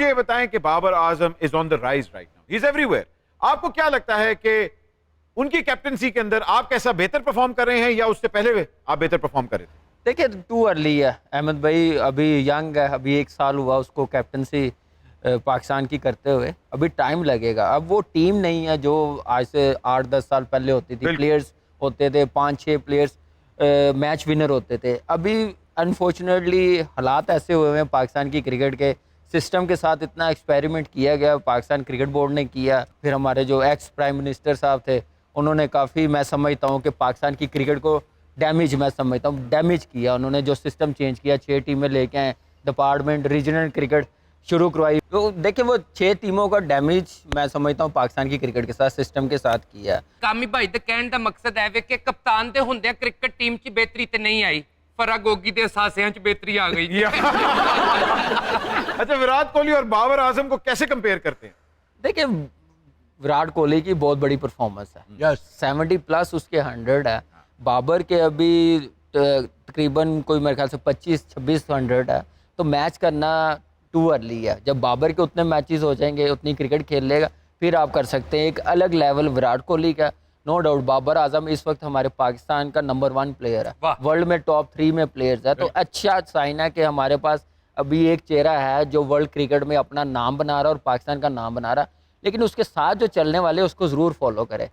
ये बताएं कि Babar Azam is on the rise right now, he is everywhere. आपको क्या लगता है कि उनकी कैप्टनसी के अंदर आप कैसा बेहतर परफॉर्म कर रहे हैं या उससे पहले आप बेहतर परफॉर्म कर रहे थे? देखिए, टू अर्ली है। अहमद भाई अभी यंग है, अभी 1 साल हुआ उसको कैप्टनसी पाकिस्तान की करते हुए, अभी टाइम लगेगा। अब वो टीम नहीं है जो आज से 8-10 साल पहले होती थी। प्लेयर्स होते थे 5-6 प्लेयर्स, मैच विनर होते थे। अभी अनफॉर्चुनेटली हालात ऐसे हुए हैं पाकिस्तान की क्रिकेट के सिस्टम के साथ, इतना एक्सपेरिमेंट किया गया पाकिस्तान क्रिकेट बोर्ड ने किया, फिर हमारे जो एक्स प्राइम मिनिस्टर साहब थे उन्होंने काफ़ी, मैं समझता हूँ कि पाकिस्तान की क्रिकेट को डैमेज, मैं समझता हूँ डैमेज किया। उन्होंने जो सिस्टम चेंज किया, 6 टीमें लेके आए, डिपार्टमेंट रीजनल क्रिकेट शुरू करवाई, तो देखिए वो 6 टीमों का डैमेज मैं समझता हूँ पाकिस्तान की क्रिकेट के साथ, सिस्टम के साथ किया। ਕਾਮੀ ਭਾਈ ਦਾ ਕਹਿਣ ਦਾ ਮਕਸਦ ਹੈ ਵੇ ਕਿ ਕਪਤਾਨ ਦੇ ਹੁੰਦਿਆਂ ਕ੍ਰਿਕਟ ਟੀਮ 'ਚ ਬਿਹਤਰੀ ਤੇ ਨਹੀਂ ਆਈ, ਫਰਾਗ ਗੋਗੀ ਦੇ ਅਸਾਸਿਆਂ 'ਚ ਬਿਹਤਰੀ ਆ ਗਈ। अच्छा, विराट कोहली और बाबर आजम को कैसे कंपेयर करते हैं? देखिए, विराट कोहली की बहुत बड़ी परफॉर्मेंस है। यस, 70+ उसके 100 है। बाबर के अभी तकरीबन कोई मेरे ख्याल से 25-26 100 है। तो मैच करना टू अर्ली है। जब बाबर के उतने मैचेस हो जाएंगे, उतनी क्रिकेट खेल लेगा, फिर आप कर सकते हैं। एक अलग लेवल विराट कोहली का, नो डाउट। बाबर आजम इस वक्त हमारे पाकिस्तान का नंबर 1 प्लेयर है, वर्ल्ड में टॉप 3 में प्लेयर्स है। तो अच्छा साइन है कि हमारे पास अभी एक चेहरा है जो वर्ल्ड क्रिकेट में अपना नाम बना रहा है और पाकिस्तान का नाम बना रहा है, लेकिन उसके साथ जो चलने वाले उसको ज़रूर फॉलो करें।